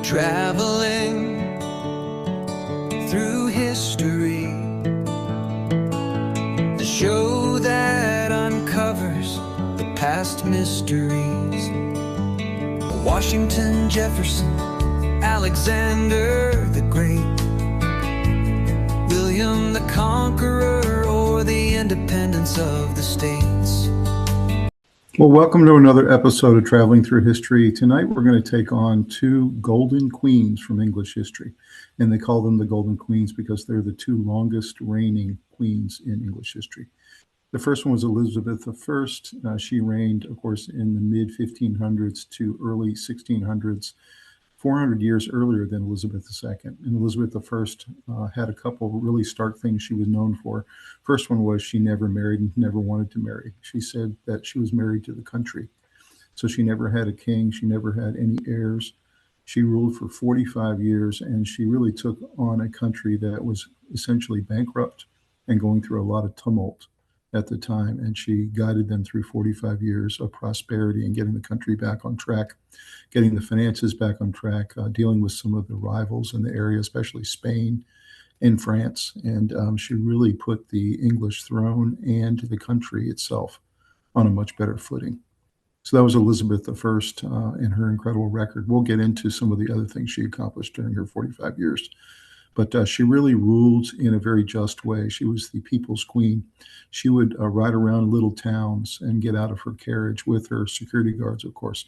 Traveling through history, the show that uncovers the past mysteries. Washington, Jefferson, Alexander the Great, William the Conqueror, or the independence of the states. Well, welcome to another episode of Traveling Through History. Tonight we're going to take on two golden queens from English history. And they call them the Golden Queens because they're the two longest reigning queens in English history. The first one was Elizabeth I. She reigned, of course, in the mid-1500s to early 1600s, 400 years earlier than Elizabeth II. And Elizabeth I had a couple really stark things she was known for. First one was she never married and never wanted to marry. She said that she was married to the country. So she never had a king. She never had any heirs. She ruled for 45 years, and she really took on a country that was essentially bankrupt and going through a lot of tumult at the time. And she guided them through 45 years of prosperity and getting the country back on track, getting the finances back on track, dealing with some of the rivals in the area, especially Spain and France. And she really put the English throne and the country itself on a much better footing. So that was Elizabeth I and her incredible record. We'll get into some of the other things she accomplished during her 45 years. But she really ruled in a very just way. She was the people's queen. She would ride around little towns and get out of her carriage with her security guards, of course.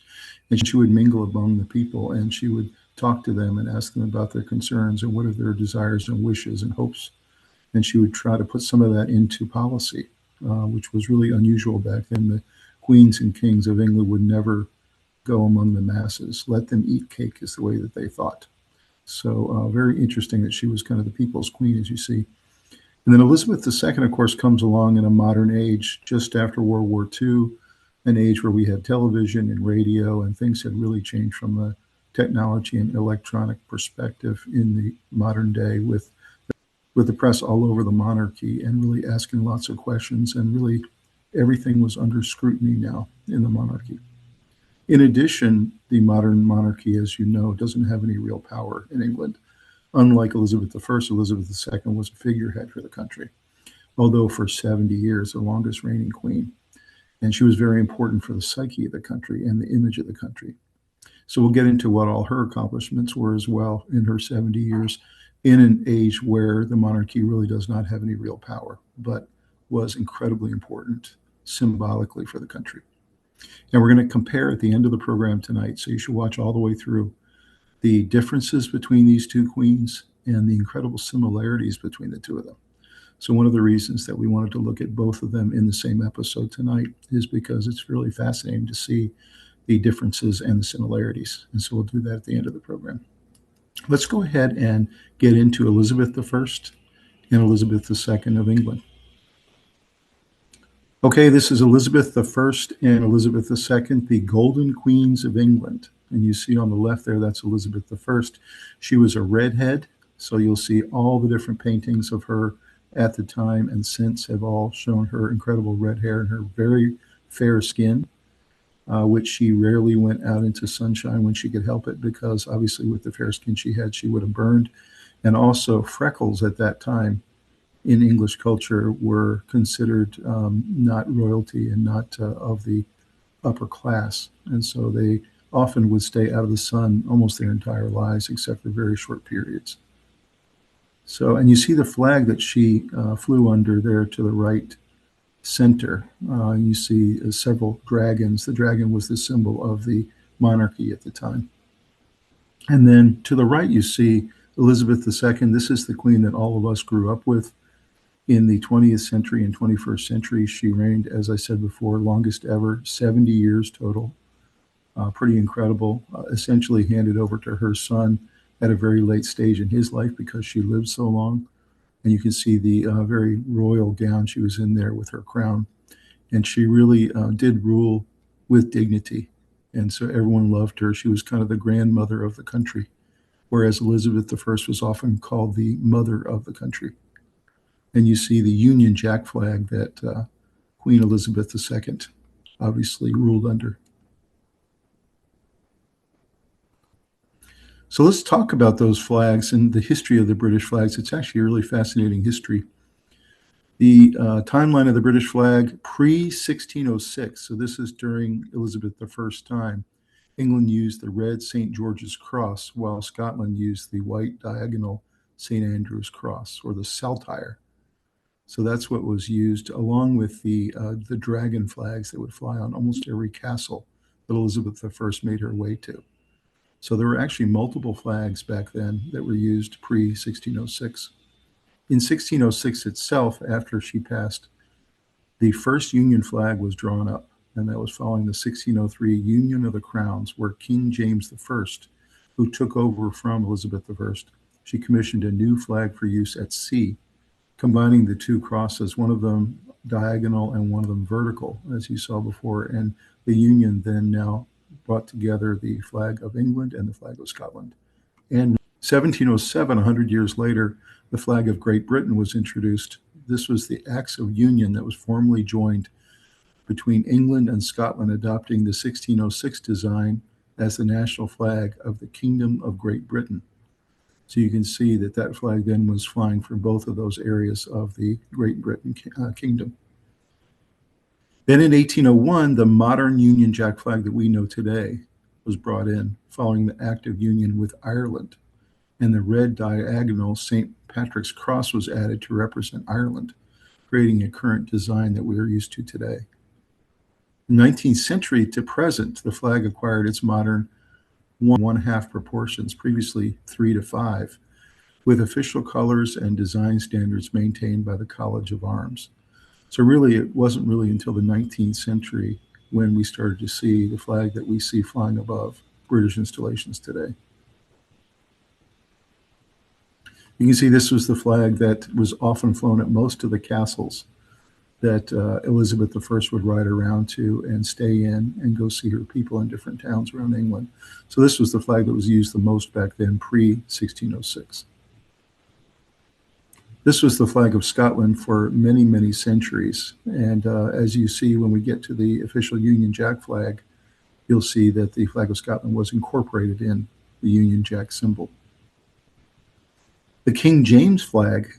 And she would mingle among the people, and she would talk to them and ask them about their concerns and what are their desires and wishes and hopes. And she would try to put some of that into policy, which was really unusual back then. The queens and kings of England would never go among the masses. Let them eat cake is the way that they thought. So very interesting that she was kind of the people's queen, as you see. And then Elizabeth II, of course, comes along in a modern age just after World War II, an age where we had television and radio, and things had really changed from a technology and electronic perspective in the modern day with the press all over the monarchy and really asking lots of questions. And really everything was under scrutiny now in the monarchy. In addition, the modern monarchy, as you know, doesn't have any real power in England. Unlike Elizabeth I, Elizabeth II was a figurehead for the country, although for 70 years, the longest reigning queen. And she was very important for the psyche of the country and the image of the country. So we'll get into what all her accomplishments were as well in her 70 years in an age where the monarchy really does not have any real power, but was incredibly important symbolically for the country. And we're going to compare at the end of the program tonight, so you should watch all the way through, the differences between these two queens and the incredible similarities between the two of them. So one of the reasons that we wanted to look at both of them in the same episode tonight is because it's really fascinating to see the differences and the similarities. And so we'll do that at the end of the program. Let's go ahead and get into Elizabeth I and Elizabeth II of England. Okay, this is Elizabeth I and Elizabeth II, the Golden Queens of England. And you see on the left there, that's Elizabeth I. She was a redhead, so you'll see all the different paintings of her at the time and since have all shown her incredible red hair and her very fair skin, which she rarely went out into sunshine when she could help it, because obviously with the fair skin she had, she would have burned. And also freckles at that time in English culture were considered not royalty and not of the upper class. And so they often would stay out of the sun almost their entire lives, except for very short periods. So, and you see the flag that she flew under there to the right center. You see several dragons. The dragon was the symbol of the monarchy at the time. And then to the right, you see Elizabeth II. This is the queen that all of us grew up with. In the 20th century and 21st century, she reigned, as I said before, longest ever, 70 years total. Pretty incredible, essentially handed over to her son at a very late stage in his life because she lived so long. And you can see the very royal gown she was in there with her crown. And she really did rule with dignity. And so everyone loved her. She was kind of the grandmother of the country, whereas Elizabeth I was often called the mother of the country. And you see the Union Jack flag that Queen Elizabeth II obviously ruled under. So let's talk about those flags and the history of the British flags. It's actually a really fascinating history. The timeline of the British flag pre-1606, so this is during Elizabeth I's time, England used the red St. George's Cross, while Scotland used the white diagonal St. Andrew's Cross, or the saltire. So that's what was used, along with the dragon flags that would fly on almost every castle that Elizabeth I made her way to. So there were actually multiple flags back then that were used pre-1606. In 1606 itself, after she passed, the first Union flag was drawn up, and that was following the 1603 Union of the Crowns, where King James I, who took over from Elizabeth I, she commissioned a new flag for use at sea, combining the two crosses, one of them diagonal and one of them vertical, as you saw before. And the Union then now brought together the flag of England and the flag of Scotland. And 1707, 100 years later, the flag of Great Britain was introduced. This was the Acts of Union that was formally joined between England and Scotland, adopting the 1606 design as the national flag of the Kingdom of Great Britain. So you can see that that flag then was flying from both of those areas of the Great Britain kingdom. Then in 1801, the modern Union Jack flag that we know today was brought in, following the Act of Union with Ireland. And the red diagonal St. Patrick's Cross was added to represent Ireland, creating a current design that we are used to today. In the 19th century to present, the flag acquired its modern 1/2 proportions, previously 3:5, with official colors and design standards maintained by the College of Arms. So really, it wasn't really until the 19th century when we started to see the flag that we see flying above British installations today. You can see this was the flag that was often flown at most of the castles that Elizabeth I would ride around to and stay in and go see her people in different towns around England. So this was the flag that was used the most back then, pre-1606. This was the flag of Scotland for many, many centuries. And as you see, when we get to the official Union Jack flag, you'll see that the flag of Scotland was incorporated in the Union Jack symbol. The King James flag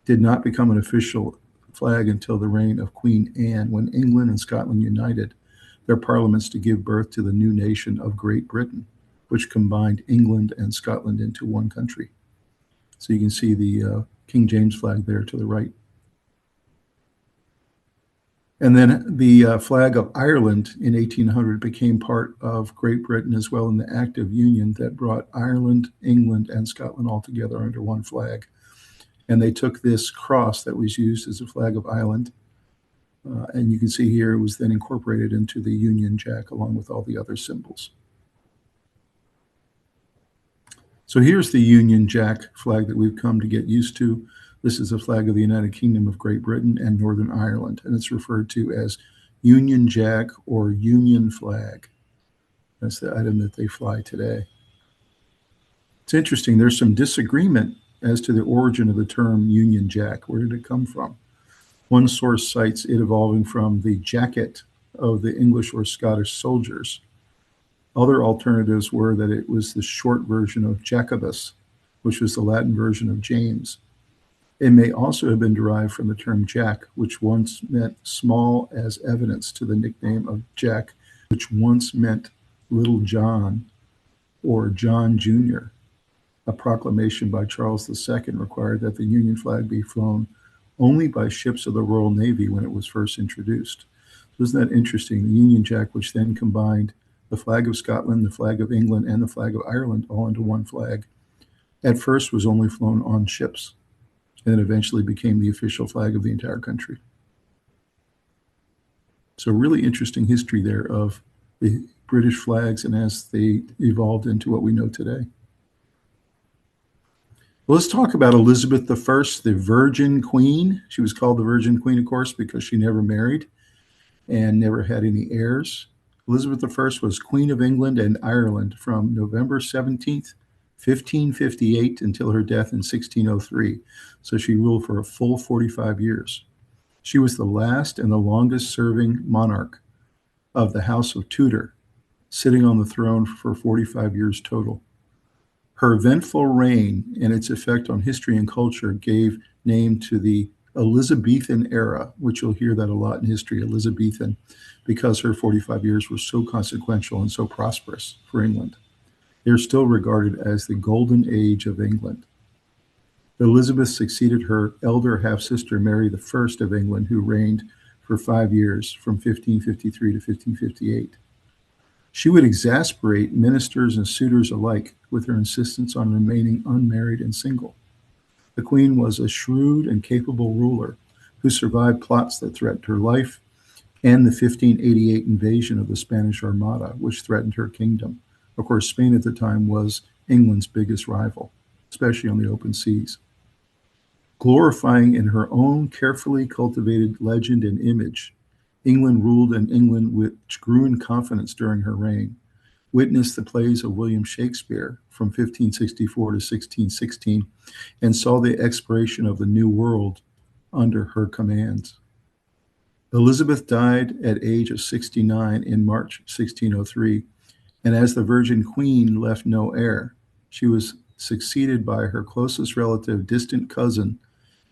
did not become an official flag until the reign of Queen Anne, when England and Scotland united their parliaments to give birth to the new nation of Great Britain, which combined England and Scotland into one country. So you can see the King James flag there to the right. And then the flag of Ireland in 1800 became part of Great Britain as well, in the Act of Union that brought Ireland, England, and Scotland all together under one flag. And they took this cross that was used as a flag of Ireland, and you can see here it was then incorporated into the Union Jack along with all the other symbols. So here's the Union Jack flag that we've come to get used to. This is a flag of the United Kingdom of Great Britain and Northern Ireland, and it's referred to as Union Jack or Union flag. That's the item that they fly today. It's interesting, there's some disagreement as to the origin of the term Union Jack. Where did it come from? One source cites it evolving from the jacket of the English or Scottish soldiers. Other alternatives were that it was the short version of Jacobus, which was the Latin version of James. It may also have been derived from the term Jack, which once meant small, as evidence to the nickname of Jack, which once meant Little John or John Jr. A proclamation by Charles II required that the Union flag be flown only by ships of the Royal Navy when it was first introduced. So isn't that interesting? The Union Jack, which then combined the flag of Scotland, the flag of England, and the flag of Ireland all into one flag, at first was only flown on ships, and then eventually became the official flag of the entire country. So really interesting history there of the British flags and as they evolved into what we know today. Well, let's talk about Elizabeth I, the Virgin Queen. She was called the Virgin Queen, of course, because she never married and never had any heirs. Elizabeth I was Queen of England and Ireland from November 17th, 1558 until her death in 1603. So she ruled for a full 45 years. She was the last and the longest serving monarch of the House of Tudor, sitting on the throne for 45 years total. Her eventful reign and its effect on history and culture gave name to the Elizabethan era, which you'll hear that a lot in history, Elizabethan, because her 45 years were so consequential and so prosperous for England. They're still regarded as the golden age of England. Elizabeth succeeded her elder half-sister Mary I of England, who reigned for 5 years from 1553 to 1558. She would exasperate ministers and suitors alike with her insistence on remaining unmarried and single. The queen was a shrewd and capable ruler who survived plots that threatened her life and the 1588 invasion of the Spanish Armada, which threatened her kingdom. Of course, Spain at the time was England's biggest rival, especially on the open seas. Glorifying in her own carefully cultivated legend and image, England ruled an England which grew in confidence during her reign. Witnessed the plays of William Shakespeare from 1564 to 1616 and saw the exploration of the New World under her commands. Elizabeth died at age of 69 in March 1603, and as the Virgin Queen left no heir, she was succeeded by her closest relative, distant cousin,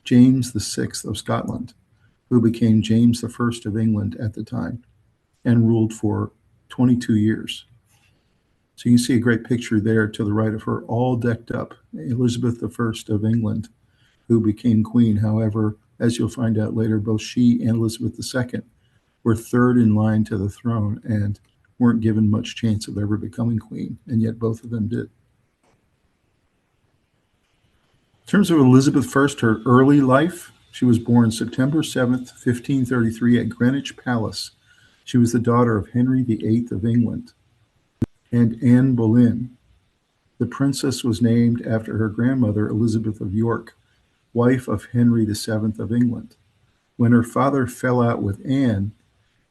James VI of Scotland, who became James I of England at the time and ruled for 22 years. So you can see a great picture there to the right of her, all decked up, Elizabeth I of England, who became queen. However, as you'll find out later, both she and Elizabeth II were third in line to the throne and weren't given much chance of ever becoming queen, and yet both of them did. In terms of Elizabeth I, her early life, she was born September 7th, 1533 at Greenwich Palace. She was the daughter of Henry VIII of England and Anne Boleyn. The princess was named after her grandmother, Elizabeth of York, wife of Henry VII of England. When her father fell out with Anne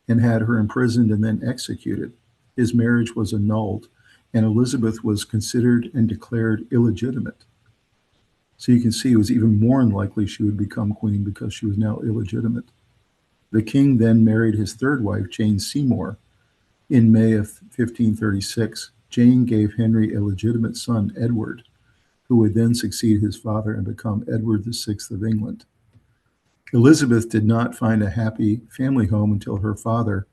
and had her imprisoned and then executed, his marriage was annulled, and Elizabeth was considered and declared illegitimate. So you can see it was even more unlikely she would become queen because she was now illegitimate. The king then married his third wife, Jane Seymour. In May of 1536, Jane gave Henry a legitimate son, Edward, who would then succeed his father and become Edward VI of England. Elizabeth did not find a happy family home until her father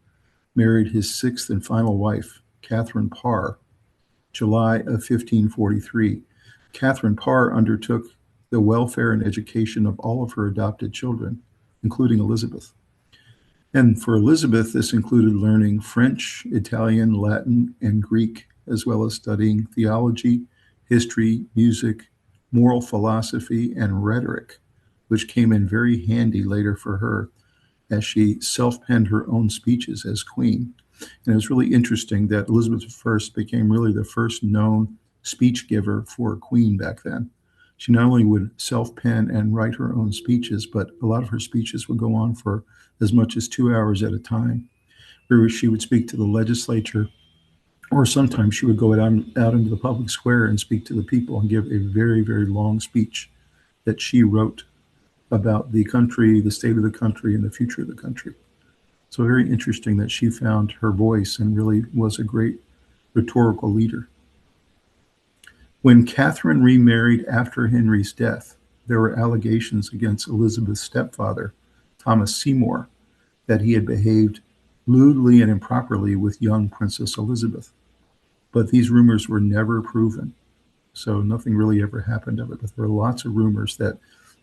married his sixth and final wife, Catherine Parr, July of 1543. Catherine Parr undertook the welfare and education of all of her adopted children, including Elizabeth. And for Elizabeth, this included learning French, Italian, Latin, and Greek, as well as studying theology, history, music, moral philosophy, and rhetoric, which came in very handy later for her as she self-penned her own speeches as queen. And it was really interesting that Elizabeth I became really the first known speech giver for a queen back then. She not only would self-pen and write her own speeches, but a lot of her speeches would go on for as much as 2 hours at a time, where she would speak to the legislature, or sometimes she would go out into the public square and speak to the people and give a very, very long speech that she wrote about the country, the state of the country, and the future of the country. So very interesting that she found her voice and really was a great rhetorical leader. When Catherine remarried after Henry's death, there were allegations against Elizabeth's stepfather, Thomas Seymour, that he had behaved lewdly and improperly with young Princess Elizabeth. But these rumors were never proven, so nothing really ever happened of it. But there were lots of rumors that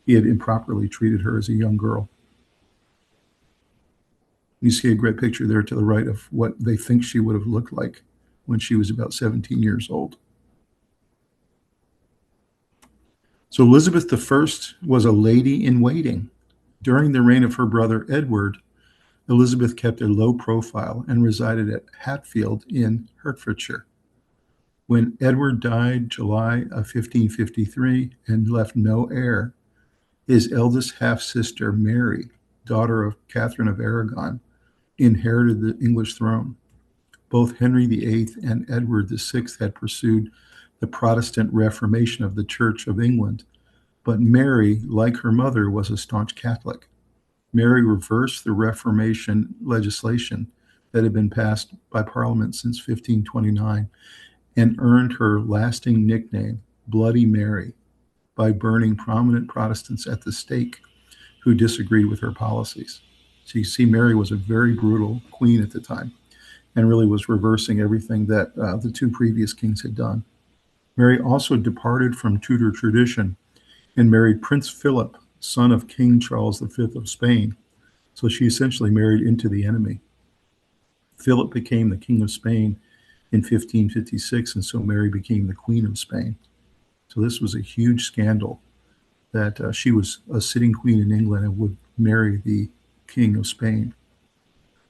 he had improperly treated her as a young girl. You see a great picture there to the right of what they think she would have looked like when she was about 17 years old. So Elizabeth I was a lady in waiting. During the reign of her brother Edward, Elizabeth kept a low profile and resided at Hatfield in Hertfordshire. When Edward died July of 1553 and left no heir, his eldest half-sister Mary, daughter of Catherine of Aragon, inherited the English throne. Both Henry VIII and Edward VI had pursued the Protestant Reformation of the Church of England, but Mary, like her mother, was a staunch Catholic. Mary reversed the Reformation legislation that had been passed by Parliament since 1529 and earned her lasting nickname, Bloody Mary, by burning prominent Protestants at the stake who disagreed with her policies. So you see, Mary was a very brutal queen at the time and really was reversing everything that the two previous kings had done. Mary also departed from Tudor tradition and married Prince Philip, son of King Charles V of Spain. So she essentially married into the enemy. Philip became the King of Spain in 1556, and so Mary became the Queen of Spain. So this was a huge scandal that she was a sitting queen in England and would marry the King of Spain.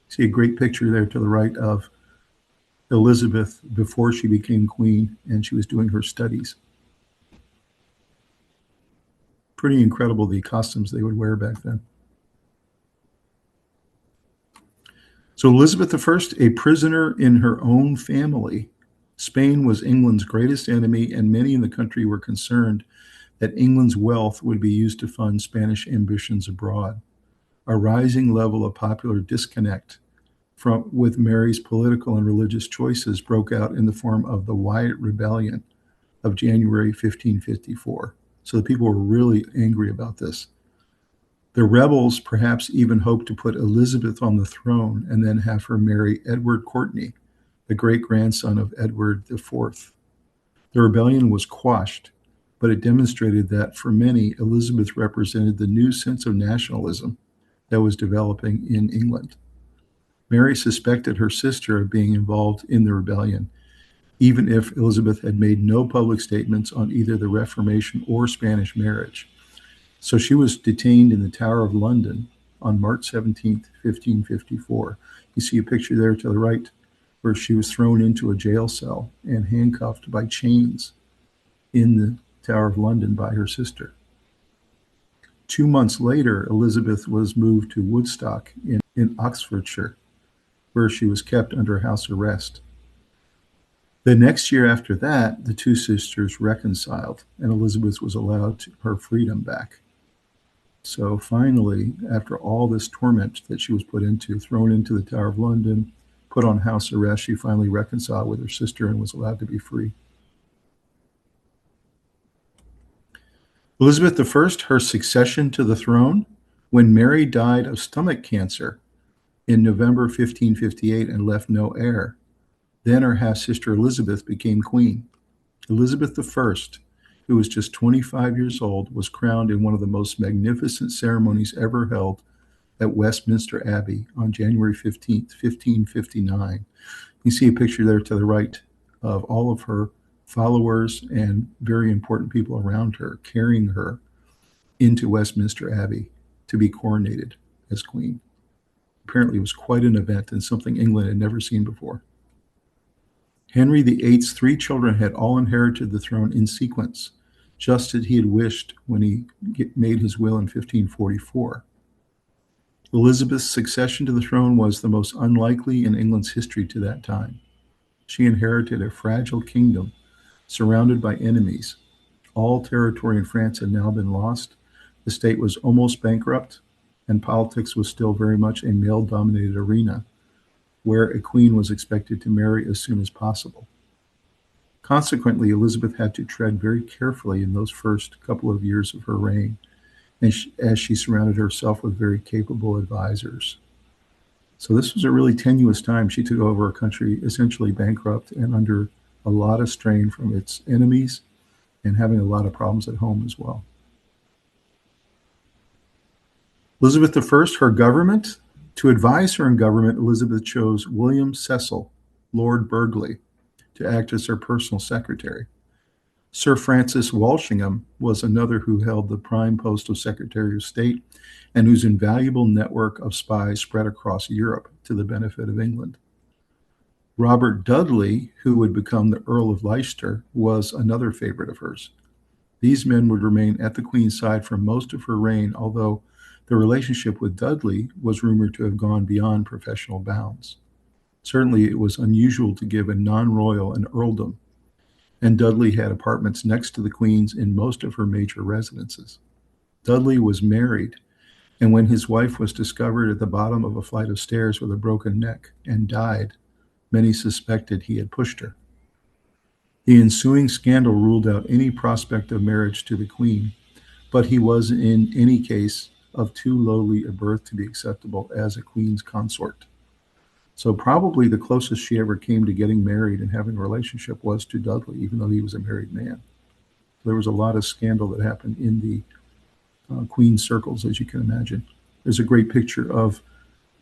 See a great picture there to the right of Elizabeth before she became queen and she was doing her studies. Pretty incredible the costumes they would wear back then. So Elizabeth I, a prisoner in her own family. Spain was England's greatest enemy, and many in the country were concerned that England's wealth would be used to fund Spanish ambitions abroad. A rising level of popular disconnect with Mary's political and religious choices broke out in the form of the Wyatt Rebellion of January 1554. So the people were really angry about this. The rebels perhaps even hoped to put Elizabeth on the throne and then have her marry Edward Courtenay, the great-grandson of Edward IV. The rebellion was quashed, but it demonstrated that for many, Elizabeth represented the new sense of nationalism that was developing in England. Mary suspected her sister of being involved in the rebellion, even if Elizabeth had made no public statements on either the Reformation or Spanish marriage. So she was detained in the Tower of London on March 17th, 1554. You see a picture there to the right where she was thrown into a jail cell and handcuffed by chains in the Tower of London by her sister. 2 months later, Elizabeth was moved to Woodstock in Oxfordshire, where she was kept under house arrest. The next year after that, the two sisters reconciled, and Elizabeth was allowed her freedom back. So finally, after all this torment that she was put into, thrown into the Tower of London, put on house arrest, she finally reconciled with her sister and was allowed to be free. Elizabeth I, her succession to the throne, when Mary died of stomach cancer in November 1558 and left no heir, then her half-sister Elizabeth became queen. Elizabeth I, who was just 25 years old, was crowned in one of the most magnificent ceremonies ever held at Westminster Abbey on January 15th, 1559. You see a picture there to the right of all of her followers and very important people around her carrying her into Westminster Abbey to be coronated as queen. Apparently it was quite an event and something England had never seen before. Henry VIII's 3 children had all inherited the throne in sequence, just as he had wished when he made his will in 1544. Elizabeth's succession to the throne was the most unlikely in England's history to that time. She inherited a fragile kingdom surrounded by enemies. All territory in France had now been lost. The state was almost bankrupt, and politics was still very much a male-dominated arena, where a queen was expected to marry as soon as possible. Consequently, Elizabeth had to tread very carefully in those first couple of years of her reign, as she surrounded herself with very capable advisors. So this was a really tenuous time. She took over a country essentially bankrupt and under a lot of strain from its enemies and having a lot of problems at home as well. Elizabeth I, her government. To advise her in government, Elizabeth chose William Cecil, Lord Burghley, to act as her personal secretary. Sir Francis Walsingham was another who held the prime post of Secretary of State and whose invaluable network of spies spread across Europe to the benefit of England. Robert Dudley, who would become the Earl of Leicester, was another favorite of hers. These men would remain at the Queen's side for most of her reign, although the relationship with Dudley was rumored to have gone beyond professional bounds. Certainly, it was unusual to give a non-royal an earldom, and Dudley had apartments next to the Queen's in most of her major residences. Dudley was married, and when his wife was discovered at the bottom of a flight of stairs with a broken neck and died, many suspected he had pushed her. The ensuing scandal ruled out any prospect of marriage to the Queen, but he was in any case of too lowly a birth to be acceptable as a Queen's consort. So probably the closest she ever came to getting married and having a relationship was to Dudley, even though he was a married man. There was a lot of scandal that happened in the Queen's circles, as you can imagine. There's a great picture of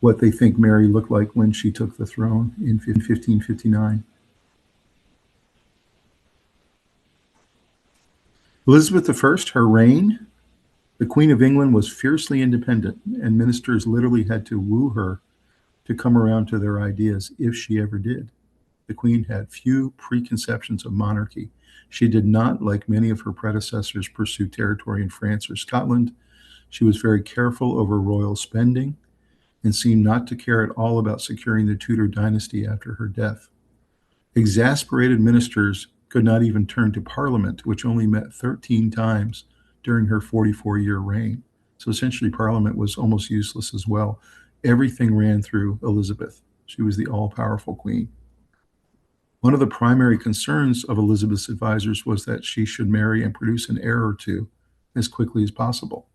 what they think Mary looked like when she took the throne in 1559. Elizabeth I, her reign, the Queen of England was fiercely independent, and ministers literally had to woo her to come around to their ideas, if she ever did. The Queen had few preconceptions of monarchy. She did not, like many of her predecessors, pursue territory in France or Scotland. She was very careful over royal spending and seemed not to care at all about securing the Tudor dynasty after her death. Exasperated ministers could not even turn to Parliament, which only met 13 times during her 44-year reign. So essentially, Parliament was almost useless as well. Everything ran through Elizabeth. She was the all-powerful queen. One of the primary concerns of Elizabeth's advisors was that she should marry and produce an heir or two as quickly as possible.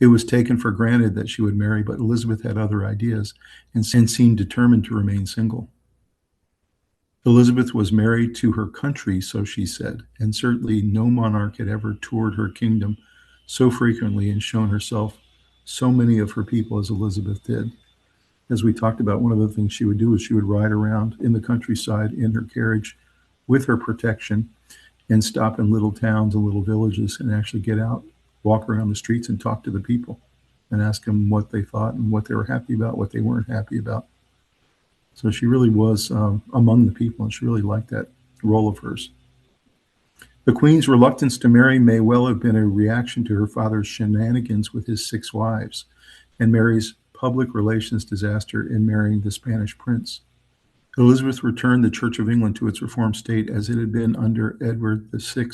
It was taken for granted that she would marry, but Elizabeth had other ideas and seemed determined to remain single. Elizabeth was married to her country, so she said, and certainly no monarch had ever toured her kingdom so frequently and shown herself so many of her people as Elizabeth did. As we talked about, one of the things she would do is she would ride around in the countryside in her carriage with her protection and stop in little towns and little villages and actually get out, walk around the streets and talk to the people and ask them what they thought and what they were happy about, what they weren't happy about. So she really was among the people, and she really liked that role of hers. The Queen's reluctance to marry may well have been a reaction to her father's shenanigans with his 6 wives and Mary's public relations disaster in marrying the Spanish prince. Elizabeth returned the Church of England to its reformed state as it had been under Edward VI.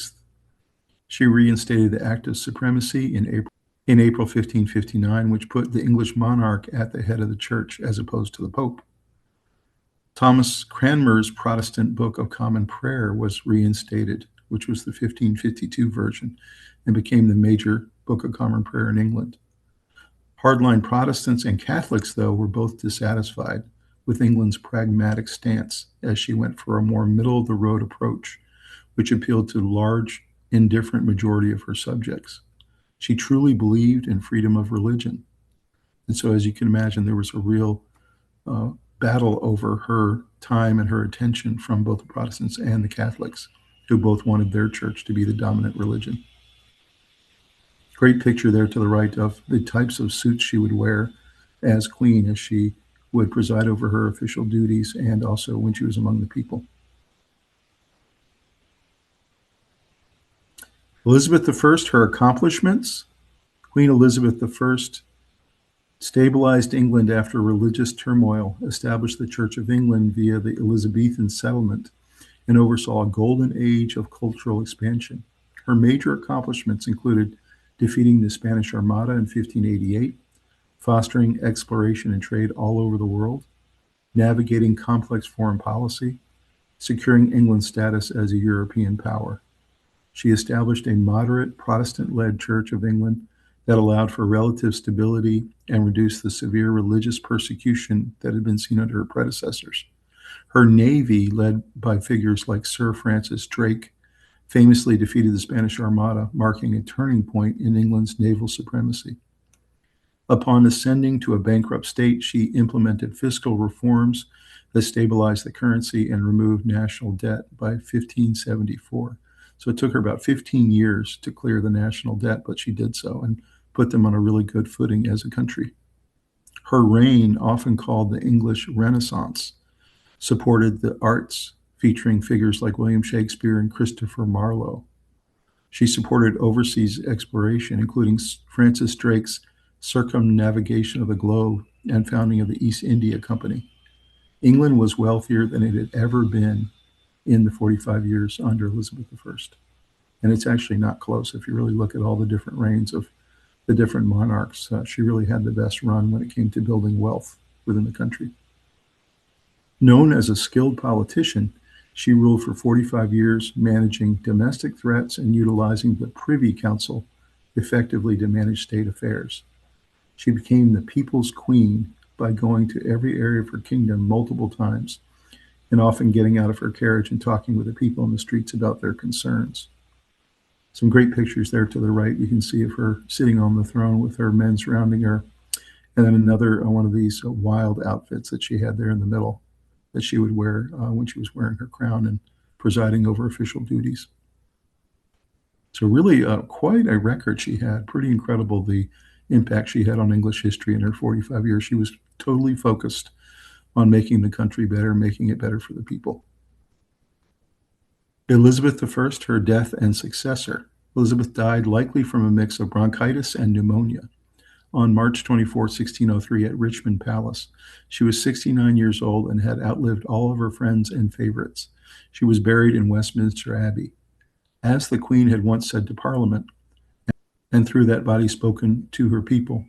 She reinstated the Act of Supremacy in April 1559, which put the English monarch at the head of the church as opposed to the Pope. Thomas Cranmer's Protestant Book of Common Prayer was reinstated, which was the 1552 version, and became the major Book of Common Prayer in England. Hardline Protestants and Catholics, though, were both dissatisfied with England's pragmatic stance as she went for a more middle-of-the-road approach, which appealed to the large, indifferent majority of her subjects. She truly believed in freedom of religion. And so, as you can imagine, there was a real battle over her time and her attention from both the Protestants and the Catholics, who both wanted their church to be the dominant religion. Great picture there to the right of the types of suits she would wear as queen, as she would preside over her official duties and also when she was among the people. Elizabeth I, her accomplishments. Queen Elizabeth I stabilized England after religious turmoil, established the Church of England via the Elizabethan settlement, and oversaw a golden age of cultural expansion. Her major accomplishments included defeating the Spanish Armada in 1588, fostering exploration and trade all over the world, navigating complex foreign policy, securing England's status as a European power. She established a moderate Protestant-led Church of England that allowed for relative stability and reduced the severe religious persecution that had been seen under her predecessors. Her navy, led by figures like Sir Francis Drake, famously defeated the Spanish Armada, marking a turning point in England's naval supremacy. Upon ascending to a bankrupt state, she implemented fiscal reforms that stabilized the currency and removed national debt by 1574. So it took her about 15 years to clear the national debt, but she did so and put them on a really good footing as a country. Her reign, often called the English Renaissance, supported the arts, featuring figures like William Shakespeare and Christopher Marlowe. She supported overseas exploration, including Francis Drake's circumnavigation of the globe and founding of the East India Company. England was wealthier than it had ever been in the 45 years under Elizabeth I. And it's actually not close. If you really look at all the different reigns of the different monarchs, she really had the best run when it came to building wealth within the country. Known as a skilled politician, She ruled for 45 years, managing domestic threats and utilizing the Privy Council effectively to manage state affairs. She became the people's queen by going to every area of her kingdom multiple times and often getting out of her carriage and talking with the people in the streets about their concerns. Some great pictures there to the right. You can see of her sitting on the throne with her men surrounding her. And then another one of these wild outfits that she had there in the middle that she would wear when she was wearing her crown and presiding over official duties. So really quite a record she had. Pretty incredible the impact she had on English history in her 45 years. She was totally focused on making the country better, making it better for the people. Elizabeth I, her death and successor. Elizabeth died likely from a mix of bronchitis and pneumonia on March 24, 1603 at Richmond Palace. She was 69 years old and had outlived all of her friends and favorites. She was buried in Westminster Abbey. As the Queen had once said to Parliament, and through that body spoken to her people,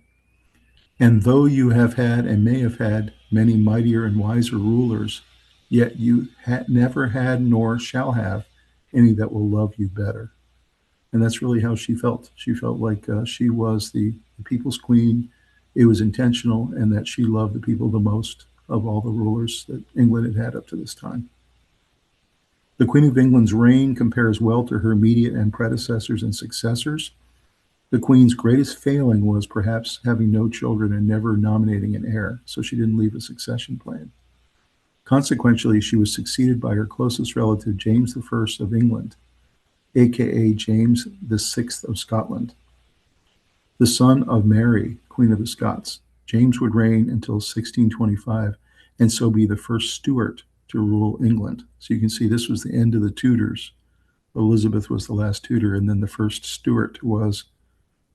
and though you have had and may have had many mightier and wiser rulers, yet you never had nor shall have any that will love you better. And that's really how she felt. She felt like she was the people's queen. It was intentional, and that she loved the people the most of all the rulers that England had had up to this time. The Queen of England's reign compares well to her immediate and predecessors and successors. The Queen's greatest failing was perhaps having no children and never nominating an heir, so she didn't leave a succession plan. Consequentially, she was succeeded by her closest relative, James I of England, aka James VI of Scotland. The son of Mary, Queen of the Scots, James would reign until 1625 and so be the first Stuart to rule England. So you can see this was the end of the Tudors. Elizabeth was the last Tudor, and then the first Stuart was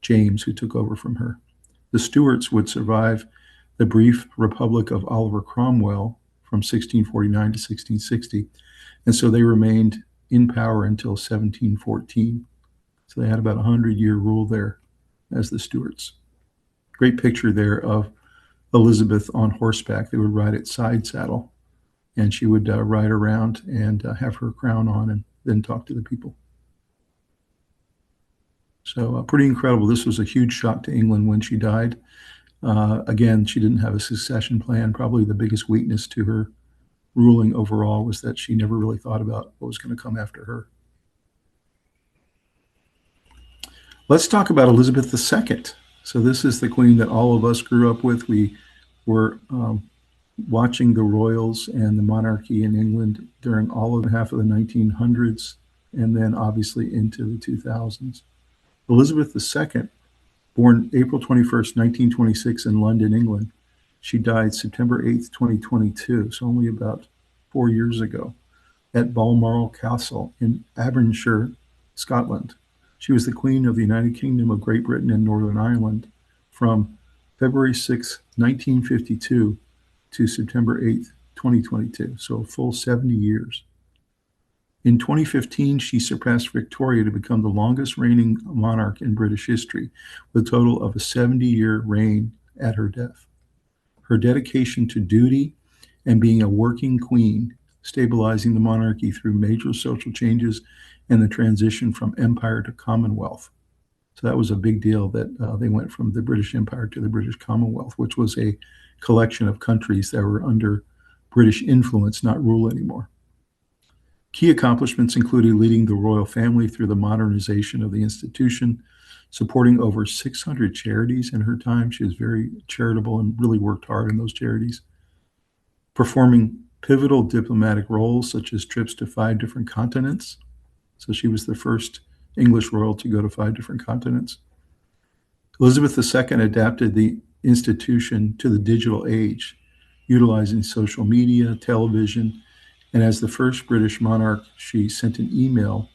James, who took over from her. The Stuarts would survive the brief Republic of Oliver Cromwell from 1649 to 1660, and so they remained in power until 1714. So they had about a 100-year rule there as the Stuarts. Great picture there of Elizabeth on horseback. They would ride at side saddle, and she would ride around and have her crown on and then talk to the people. So pretty incredible. This was a huge shock to England when she died. Again, she didn't have a succession plan. Probably the biggest weakness to her ruling overall was that she never really thought about what was going to come after her. Let's talk about Elizabeth II. So this is the queen that all of us grew up with. We were watching the royals and the monarchy in England during all of half of the 1900s, and then obviously into the 2000s. Elizabeth II, born April 21st, 1926 in London, England. She died September 8th, 2022, so only about 4 years ago, at Balmoral Castle in Aberdeenshire, Scotland. She was the Queen of the United Kingdom of Great Britain and Northern Ireland from February 6, 1952 to September 8, 2022, so a full 70 years. In 2015, she surpassed Victoria to become the longest reigning monarch in British history, with a total of a 70-year reign at her death. Her dedication to duty and being a working queen, stabilizing the monarchy through major social changes and the transition from empire to commonwealth. So that was a big deal that they went from the British Empire to the British Commonwealth, which was a collection of countries that were under British influence, not rule anymore. Key accomplishments included leading the royal family through the modernization of the institution, supporting over 600 charities in her time. She was very charitable and really worked hard in those charities. Performing pivotal diplomatic roles, such as trips to 5 different continents. So she was the first English royal to go to 5 different continents. Elizabeth II adapted the institution to the digital age, utilizing social media, television, and as the first British monarch, she sent an email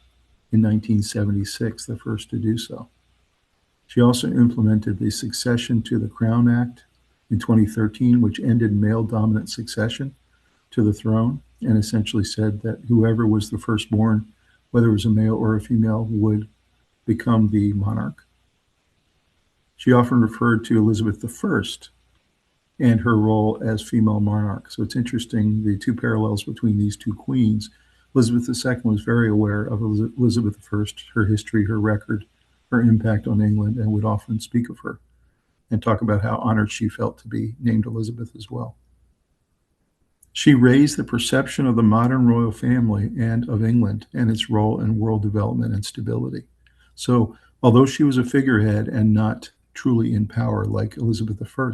in 1976, the first to do so. She also implemented the Succession to the Crown Act in 2013, which ended male-dominant succession to the throne and essentially said that whoever was the firstborn, whether it was a male or a female, would become the monarch. She often referred to Elizabeth I and her role as female monarch. So it's interesting, the two parallels between these two queens Elizabeth II was very aware of Elizabeth I, her history, her record, her impact on England, and would often speak of her and talk about how honored she felt to be named Elizabeth as well. She raised the perception of the modern royal family and of England and its role in world development and stability. So, although she was a figurehead and not truly in power like Elizabeth I,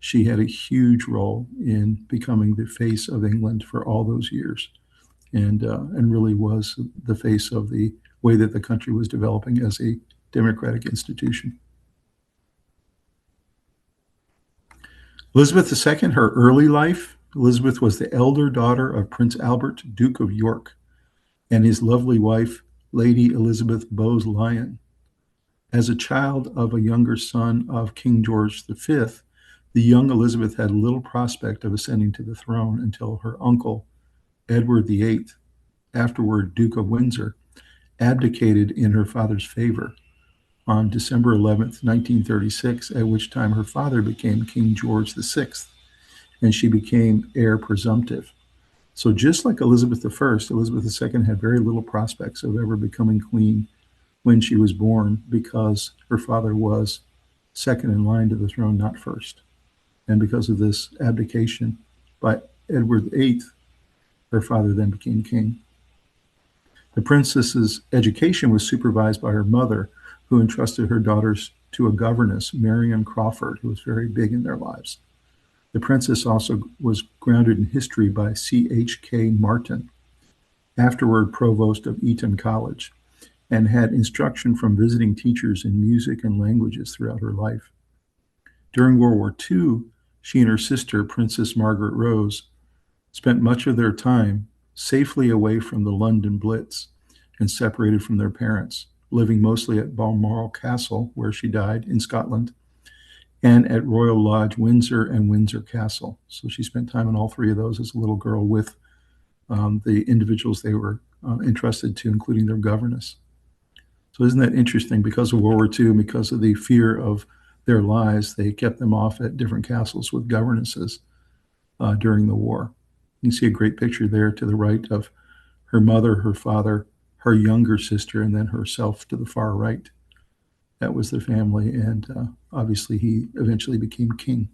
she had a huge role in becoming the face of England for all those years, and really was the face of the way that the country was developing as a democratic institution. Elizabeth II, her early life. Elizabeth was the elder daughter of Prince Albert, Duke of York, and his lovely wife, Lady Elizabeth Bowes-Lyon. As a child of a younger son of King George V, the young Elizabeth had little prospect of ascending to the throne until her uncle, Edward VIII, afterward Duke of Windsor, abdicated in her father's favor on December 11th, 1936, at which time her father became King George VI, and she became heir presumptive. So just like Elizabeth I, Elizabeth II had very little prospects of ever becoming queen when she was born because her father was second in line to the throne, not first. And because of this abdication by Edward VIII, her father then became king. The princess's education was supervised by her mother, who entrusted her daughters to a governess, Marion Crawford, who was very big in their lives. The princess also was grounded in history by C.H.K. Martin, afterward provost of Eton College, and had instruction from visiting teachers in music and languages throughout her life. During World War II, she and her sister, Princess Margaret Rose, spent much of their time safely away from the London Blitz and separated from their parents, living mostly at Balmoral Castle, where she died, in Scotland, and at Royal Lodge, Windsor, and Windsor Castle. So she spent time in all three of those as a little girl with the individuals they were entrusted to, including their governess. So isn't that interesting? Because of World War II, because of the fear of their lives, they kept them off at different castles with governesses during the war. You can see a great picture there to the right of her mother, her father, her younger sister, and then herself to the far right. That was the family, and obviously he eventually became king.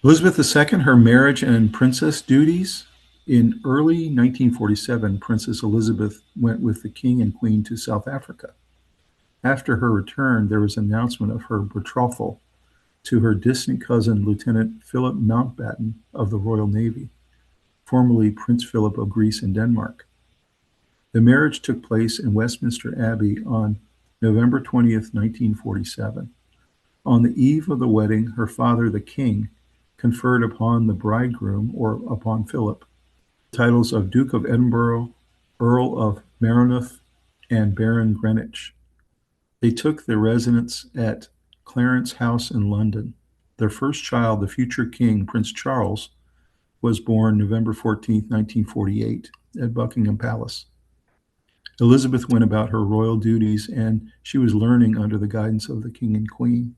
Elizabeth II, her marriage and princess duties. In early 1947, Princess Elizabeth went with the king and queen to South Africa. After her return, there was an announcement of her betrothal to her distant cousin, Lieutenant Philip Mountbatten of the Royal Navy, formerly Prince Philip of Greece and Denmark. The marriage took place in Westminster Abbey on November 20th, 1947. On the eve of the wedding, her father, the king, conferred upon the bridegroom, or upon Philip, titles of Duke of Edinburgh, Earl of Maynooth, and Baron Greenwich. They took their residence at Clarence House in London. Their first child, the future king, Prince Charles, was born November 14th, 1948, at Buckingham Palace. Elizabeth went about her royal duties, and she was learning under the guidance of the king and queen.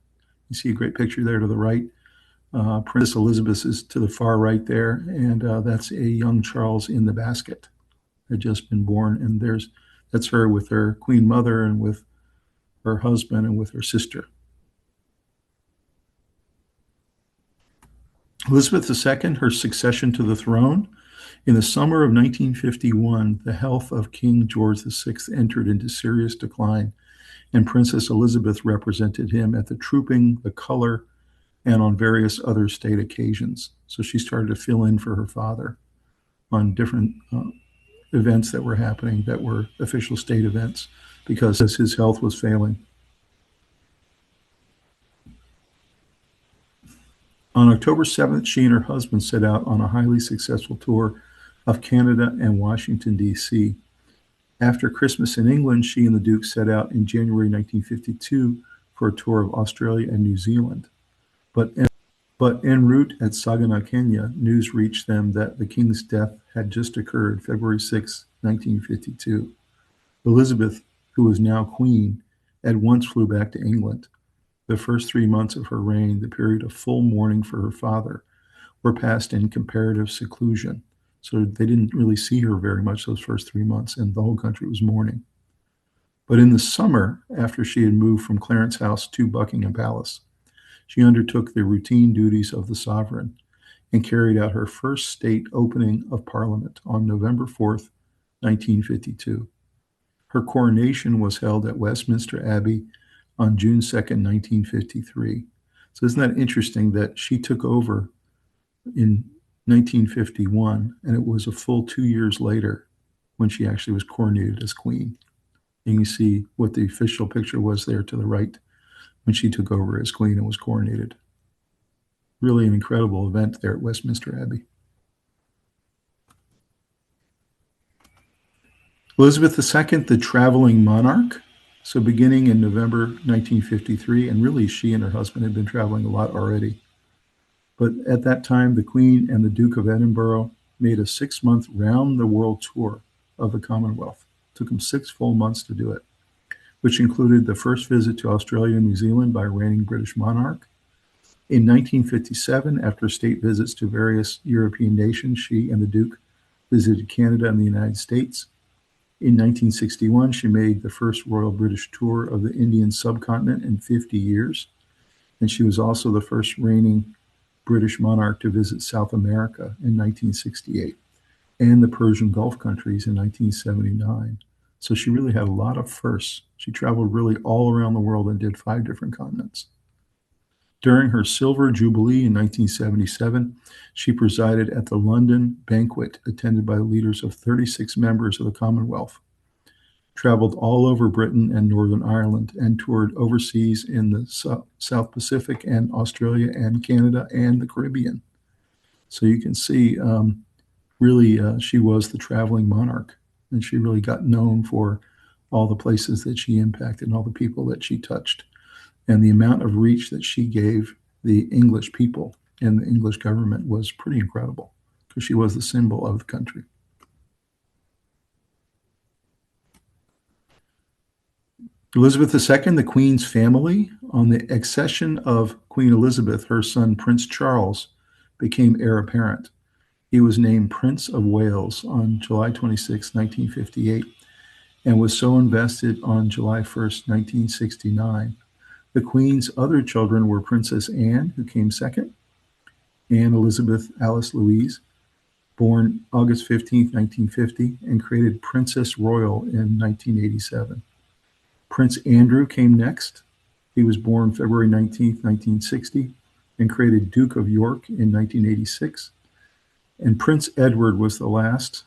You see a great picture there to the right. Princess Elizabeth is to the far right there, and that's a young Charles in the basket, had just been born, and that's her with her queen mother and with her husband and with her sister. Elizabeth II, her succession to the throne. In the summer of 1951, the health of King George VI entered into serious decline, and Princess Elizabeth represented him at the Trooping, the Color, and on various other state occasions. So she started to fill in for her father on different events that were happening that were official state events because his health was failing. On October 7th, she and her husband set out on a highly successful tour of Canada and Washington, D.C. After Christmas in England, she and the Duke set out in January 1952 for a tour of Australia and New Zealand. But en route at Sagana, Kenya, news reached them that the king's death had just occurred February 6, 1952. Elizabeth, who was now queen, at once flew back to England. The first 3 months of her reign, the period of full mourning for her father, were passed in comparative seclusion. So they didn't really see her very much those first 3 months, and the whole country was mourning. But in the summer, after she had moved from Clarence House to Buckingham Palace, she undertook the routine duties of the sovereign and carried out her first state opening of Parliament on November 4th, 1952. Her coronation was held at Westminster Abbey on June 2nd, 1953. So isn't that interesting that she took over in 1951, and it was a full 2 years later when she actually was coronated as queen. And you see what the official picture was there to the right when she took over as queen and was coronated. Really an incredible event there at Westminster Abbey. Elizabeth II, the traveling monarch. So beginning in November 1953, and really she and her husband had been traveling a lot already. But at that time, the Queen and the Duke of Edinburgh made a 6-month round-the-world tour of the Commonwealth. It took them 6 full months to do it, which included the first visit to Australia and New Zealand by a reigning British monarch. In 1957, after state visits to various European nations, she and the Duke visited Canada and the United States. In 1961, she made the first Royal British tour of the Indian subcontinent in 50 years, and she was also the first reigning British monarch to visit South America in 1968 and the Persian Gulf countries in 1979. So she really had a lot of firsts. She traveled really all around the world and did 5 different continents. During her Silver Jubilee in 1977, she presided at the London banquet attended by leaders of 36 members of the Commonwealth, traveled all over Britain and Northern Ireland, and toured overseas in the South Pacific and Australia and Canada and the Caribbean. So you can see, really, she was the traveling monarch, and she really got known for all the places that she impacted and all the people that she touched. And the amount of reach that she gave the English people and the English government was pretty incredible, because she was the symbol of the country. Elizabeth II, the Queen's family. On the accession of Queen Elizabeth, her son Prince Charles became heir apparent. He was named Prince of Wales on July 26, 1958, and was so invested on July 1st, 1969. The Queen's other children were Princess Anne, who came second, Anne Elizabeth Alice Louise, born August 15, 1950, and created Princess Royal in 1987. Prince Andrew came next. He was born February 19, 1960, and created Duke of York in 1986. And Prince Edward was the last.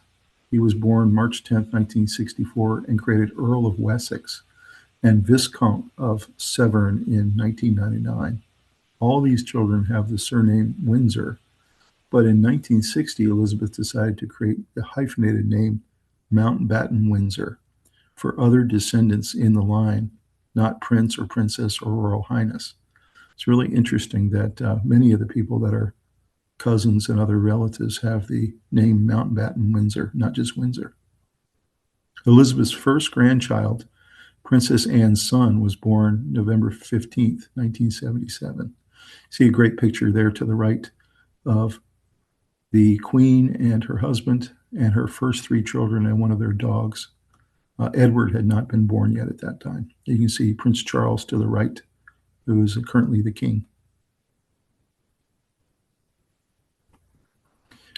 He was born March 10, 1964, and created Earl of Wessex and Viscount of Severn in 1999. All these children have the surname Windsor, but in 1960, Elizabeth decided to create the hyphenated name Mountbatten Windsor for other descendants in the line, not Prince or Princess or Royal Highness. It's really interesting that many of the people that are cousins and other relatives have the name Mountbatten Windsor, not just Windsor. Elizabeth's first grandchild, Princess Anne's son, was born November 15th, 1977. See a great picture there to the right of the Queen and her husband and her first 3 children and one of their dogs. Edward had not been born yet at that time. You can see Prince Charles to the right, who is currently the king.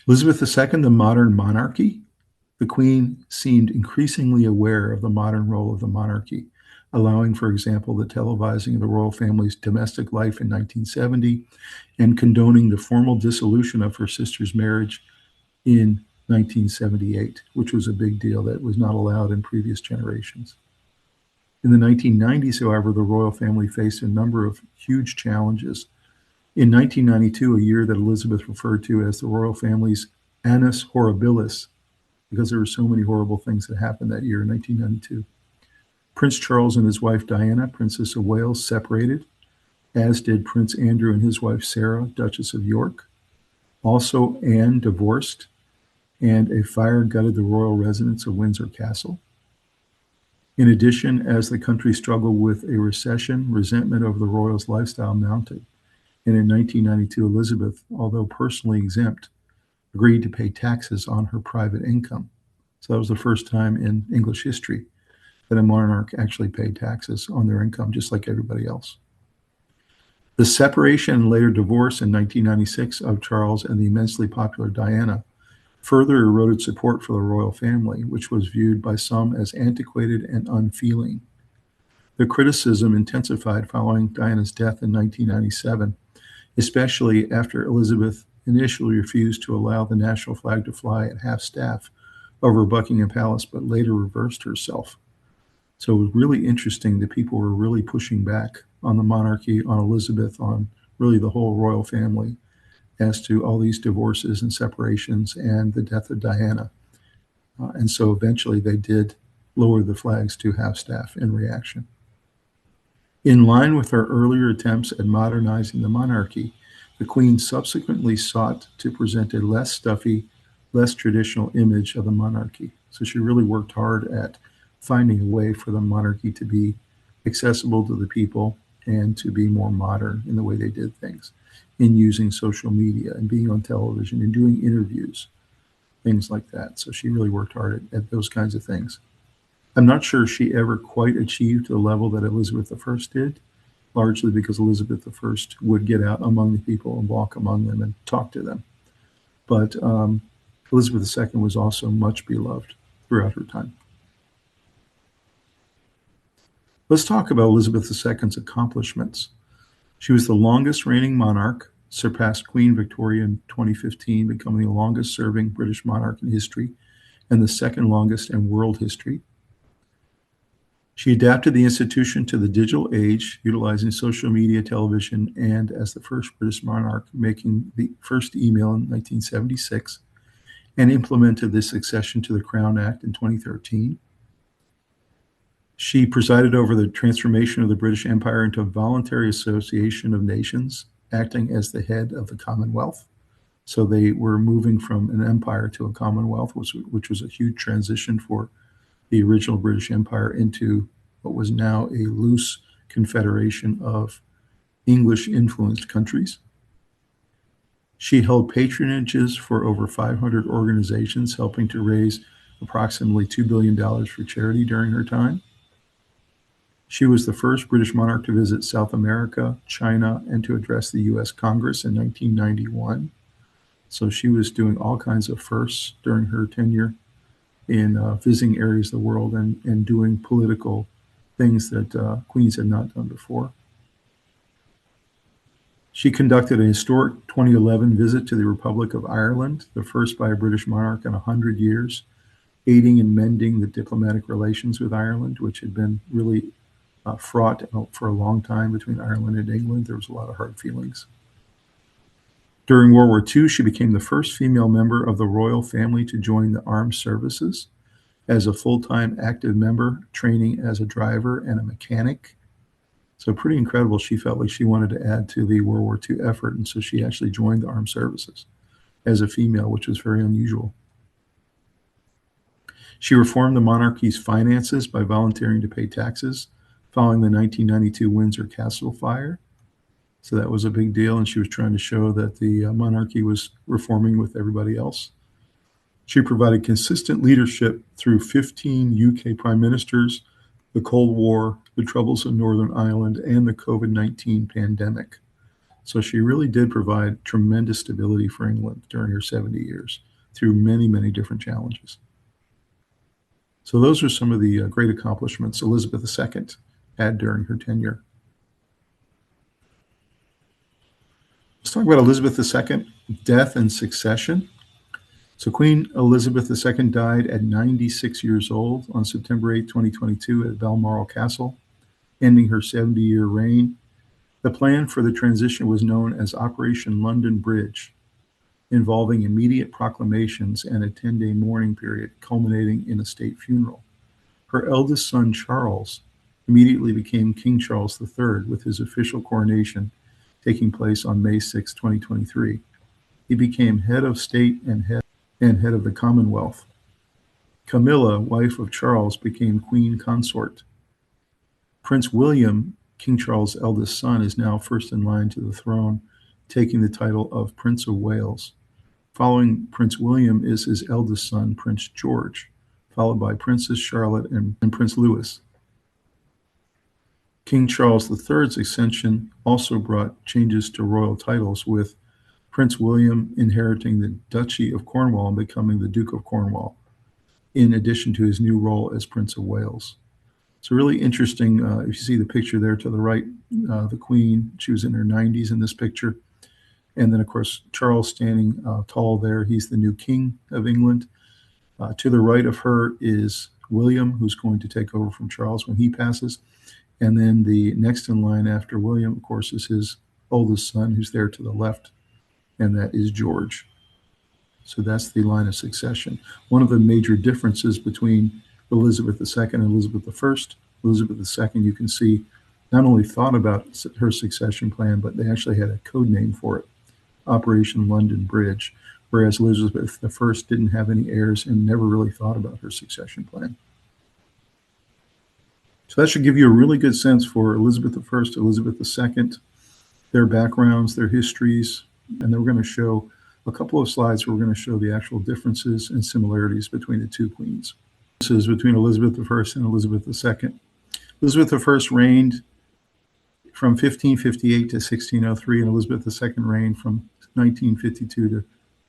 Elizabeth II, the modern monarchy. The Queen seemed increasingly aware of the modern role of the monarchy, allowing, for example, the televising of the royal family's domestic life in 1970 and condoning the formal dissolution of her sister's marriage in 1978, which was a big deal that was not allowed in previous generations. In the 1990s, however, the royal family faced a number of huge challenges. In 1992, a year that Elizabeth referred to as the royal family's annus horribilis, because there were so many horrible things that happened that year in 1992. Prince Charles and his wife Diana, Princess of Wales, separated, as did Prince Andrew and his wife Sarah, Duchess of York. Also, Anne divorced, and a fire gutted the royal residence of Windsor Castle. In addition, as the country struggled with a recession, resentment over the royals' lifestyle mounted, And in 1992, Elizabeth, although personally exempt, agreed to pay taxes on her private income. So that was the first time in English history that a monarch actually paid taxes on their income, just like everybody else. The separation and later divorce in 1996 of Charles and the immensely popular Diana further eroded support for the royal family, which was viewed by some as antiquated and unfeeling. The criticism intensified following Diana's death in 1997, especially after Elizabeth initially refused to allow the national flag to fly at half-staff over Buckingham Palace, but later reversed herself. So it was really interesting that people were really pushing back on the monarchy, on Elizabeth, on really the whole royal family, as to all these divorces and separations and the death of Diana. And so eventually they did lower the flags to half-staff in reaction. In line with her earlier attempts at modernizing the monarchy, the Queen subsequently sought to present a less stuffy, less traditional image of the monarchy. So she really worked hard at finding a way for the monarchy to be accessible to the people and to be more modern in the way they did things, in using social media and being on television and doing interviews, things like that. So she really worked hard at those kinds of things. I'm not sure she ever quite achieved the level that Elizabeth I did, largely because Elizabeth I would get out among the people and walk among them and talk to them. But Elizabeth II was also much beloved throughout her time. Let's talk about Elizabeth II's accomplishments. She was the longest reigning monarch, surpassed Queen Victoria in 2015, becoming the longest serving British monarch in history and the second longest in world history. She adapted the institution to the digital age, utilizing social media, television, and as the first British monarch, making the first email in 1976, and implemented the Succession to the Crown Act in 2013. She presided over the transformation of the British Empire into a voluntary association of nations, acting as the head of the Commonwealth. So they were moving from an empire to a Commonwealth, which was a huge transition for the original British Empire into what was now a loose confederation of English-influenced countries. She held patronages for over 500 organizations, helping to raise approximately $2 billion for charity during her time. She was the first British monarch to visit South America, China, and to address the U.S. Congress in 1991. So she was doing all kinds of firsts during her tenure in visiting areas of the world and doing political things that queens had not done before. She conducted a historic 2011 visit to the Republic of Ireland, the first by a British monarch in 100 years, aiding and mending the diplomatic relations with Ireland, which had been really fraught for a long time between Ireland and England. There was a lot of hard feelings. During World War II, she became the first female member of the royal family to join the armed services as a full-time active member, training as a driver and a mechanic. So pretty incredible. She felt like she wanted to add to the World War II effort, and so she actually joined the armed services as a female, which was very unusual. She reformed the monarchy's finances by volunteering to pay taxes following the 1992 Windsor Castle fire. So that was a big deal, and she was trying to show that the monarchy was reforming with everybody else. She provided consistent leadership through 15 UK prime ministers, the Cold War, the troubles in Northern Ireland, and the COVID-19 pandemic. So she really did provide tremendous stability for England during her 70 years through many, many different challenges. So those are some of the great accomplishments Elizabeth II had during her tenure. Let's talk about Elizabeth II, death and succession. So Queen Elizabeth II died at 96 years old on September 8, 2022 at Balmoral Castle, ending her 70-year reign. The plan for the transition was known as Operation London Bridge, involving immediate proclamations and a 10-day mourning period culminating in a state funeral. Her eldest son, Charles, immediately became King Charles III, with his official coronation taking place on May 6, 2023. He became head of state and head of the Commonwealth. Camilla, wife of Charles, became queen consort. Prince William, King Charles' eldest son, is now first in line to the throne, taking the title of Prince of Wales. Following Prince William is his eldest son, Prince George, followed by Princess Charlotte and Prince Louis. King Charles III's accession also brought changes to royal titles, with Prince William inheriting the Duchy of Cornwall and becoming the Duke of Cornwall, in addition to his new role as Prince of Wales. It's really interesting. If you see the picture there to the right, the Queen, she was in her 90s in this picture. And then, of course, Charles standing tall there. He's the new King of England. To the right of her is William, who's going to take over from Charles when he passes. And then the next in line after William, of course, is his oldest son, who's there to the left, and that is George. So that's the line of succession. One of the major differences between Elizabeth II and Elizabeth I, Elizabeth II, you can see, not only thought about her succession plan, but they actually had a code name for it, Operation London Bridge, whereas Elizabeth I didn't have any heirs and never really thought about her succession plan. So that should give you a really good sense for Elizabeth I, Elizabeth II, their backgrounds, their histories, and then we're going to show a couple of slides where we're going to show the actual differences and similarities between the two queens. This is between Elizabeth I and Elizabeth II. Elizabeth I reigned from 1558 to 1603, and Elizabeth II reigned from 1952 to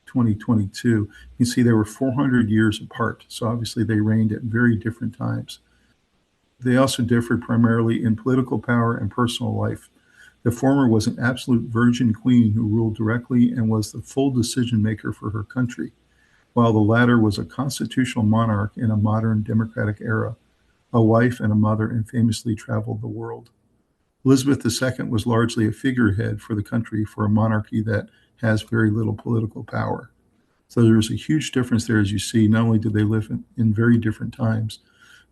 2022. You can see they were 400 years apart, so obviously they reigned at very different times. They also differed primarily in political power and personal life. The former was an absolute virgin queen who ruled directly and was the full decision maker for her country, while the latter was a constitutional monarch in a modern democratic era, a wife and a mother, and famously traveled the world. Elizabeth II was largely a figurehead for the country for a monarchy that has very little political power. So there's a huge difference there, as you see. Not only did they live in very different times,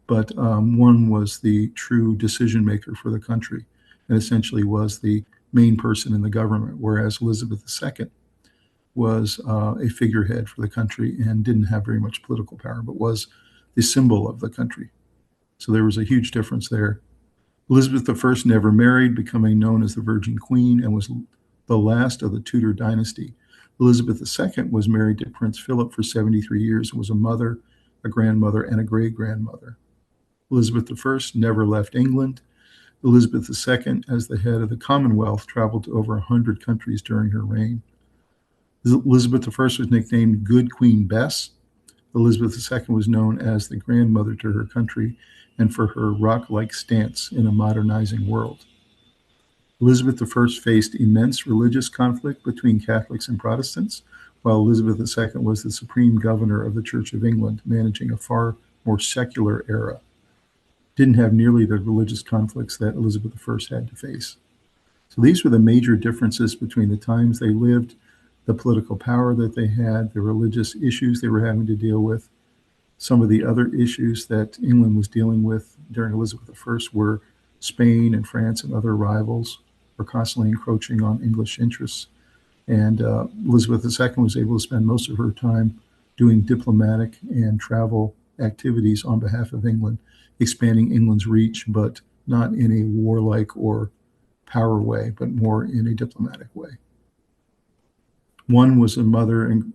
but one was the true decision maker for the country and essentially was the main person in the government, whereas Elizabeth II was a figurehead for the country and didn't have very much political power, but was the symbol of the country. So there was a huge difference there. Elizabeth I never married, becoming known as the Virgin Queen, and was the last of the Tudor dynasty. Elizabeth II was married to Prince Philip for 73 years and was a mother, a grandmother, and a great-grandmother. Elizabeth I never left England. Elizabeth II, as the head of the Commonwealth, traveled to over 100 countries during her reign. Elizabeth I was nicknamed Good Queen Bess. Elizabeth II was known as the grandmother to her country and for her rock-like stance in a modernizing world. Elizabeth I faced immense religious conflict between Catholics and Protestants, while Elizabeth II was the supreme governor of the Church of England, managing a far more secular era. Didn't have nearly the religious conflicts that Elizabeth I had to face. So these were the major differences between the times they lived, the political power that they had, the religious issues they were having to deal with. Some of the other issues that England was dealing with during Elizabeth I were Spain and France and other rivals were constantly encroaching on English interests. And Elizabeth II was able to spend most of her time doing diplomatic and travel activities on behalf of England, expanding England's reach, but not in a warlike or power way, but more in a diplomatic way. One was a mother and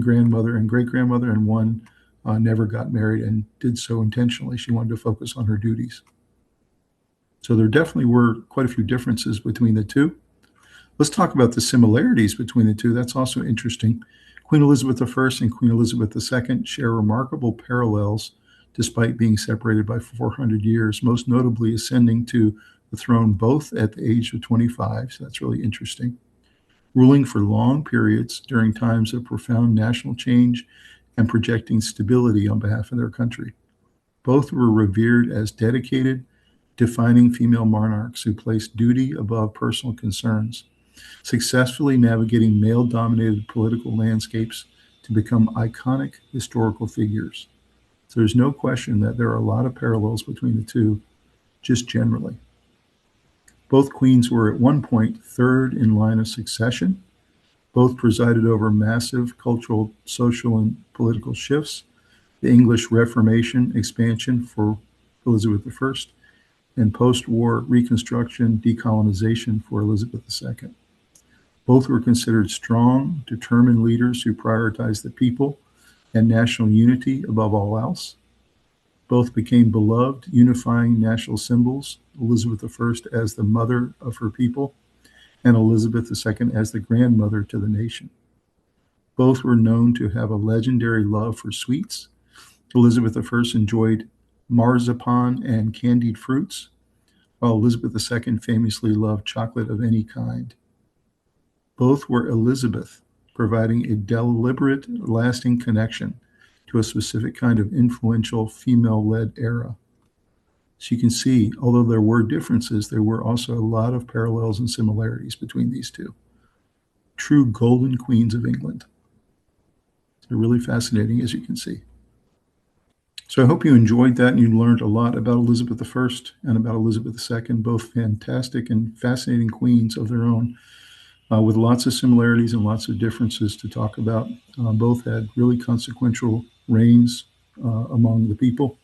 grandmother and great-grandmother, and one never got married and did so intentionally. She wanted to focus on her duties. So there definitely were quite a few differences between the two. Let's talk about the similarities between the two. That's also interesting. Queen Elizabeth I and Queen Elizabeth II share remarkable parallels despite being separated by 400 years, most notably ascending to the throne both at the age of 25, so that's really interesting, ruling for long periods during times of profound national change and projecting stability on behalf of their country. Both were revered as dedicated, defining female monarchs who placed duty above personal concerns, successfully navigating male-dominated political landscapes to become iconic historical figures. So there's no question that there are a lot of parallels between the two, just generally. Both queens were at one point third in line of succession. Both presided over massive cultural, social, and political shifts, the English Reformation expansion for Elizabeth I, and post-war Reconstruction, decolonization for Elizabeth II. Both were considered strong, determined leaders who prioritized the people and national unity above all else. Both became beloved, unifying national symbols, Elizabeth I as the mother of her people, and Elizabeth II as the grandmother to the nation. Both were known to have a legendary love for sweets. Elizabeth I enjoyed marzipan and candied fruits, while Elizabeth II famously loved chocolate of any kind. Both were Elizabeth, providing a deliberate, lasting connection to a specific kind of influential female-led era. So you can see, although there were differences, there were also a lot of parallels and similarities between these two. True golden queens of England. They're really fascinating, as you can see. So I hope you enjoyed that and you learned a lot about Elizabeth I and about Elizabeth II, both fantastic and fascinating queens of their own, with lots of similarities and lots of differences to talk about. Both had really consequential reigns among the people.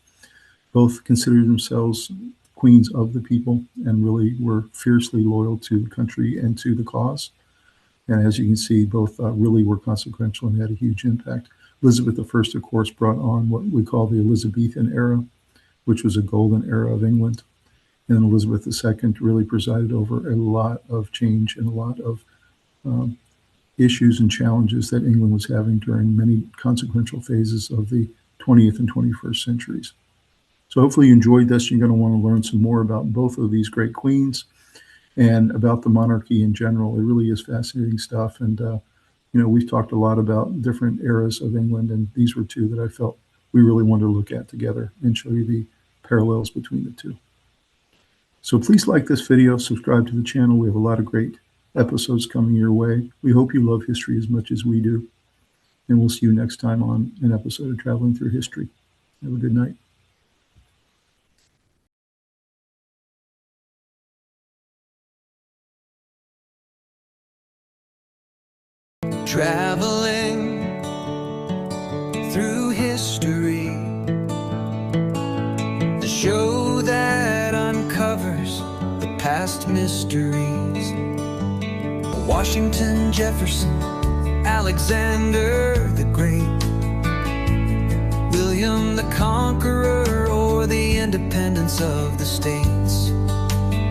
Both considered themselves queens of the people and really were fiercely loyal to the country and to the cause. And as you can see, both really were consequential and had a huge impact. Elizabeth I, of course, brought on what we call the Elizabethan era, which was a golden era of England. And Elizabeth II really presided over a lot of change and a lot of issues and challenges that England was having during many consequential phases of the 20th and 21st centuries. So hopefully you enjoyed this. You're going to want to learn some more about both of these great queens and about the monarchy in general. It really is fascinating stuff. And, we've talked a lot about different eras of England, and these were two that I felt we really wanted to look at together and show you the parallels between the two. So please like this video, subscribe to the channel. We have a lot of great episodes coming your way. We hope you love history as much as we do. And we'll see you next time on an episode of Traveling Through History. Have a good night. Traveling through history, the show that uncovers the past mysteries. Washington, Jefferson, Alexander the Great, William the Conqueror, or the independence of the states.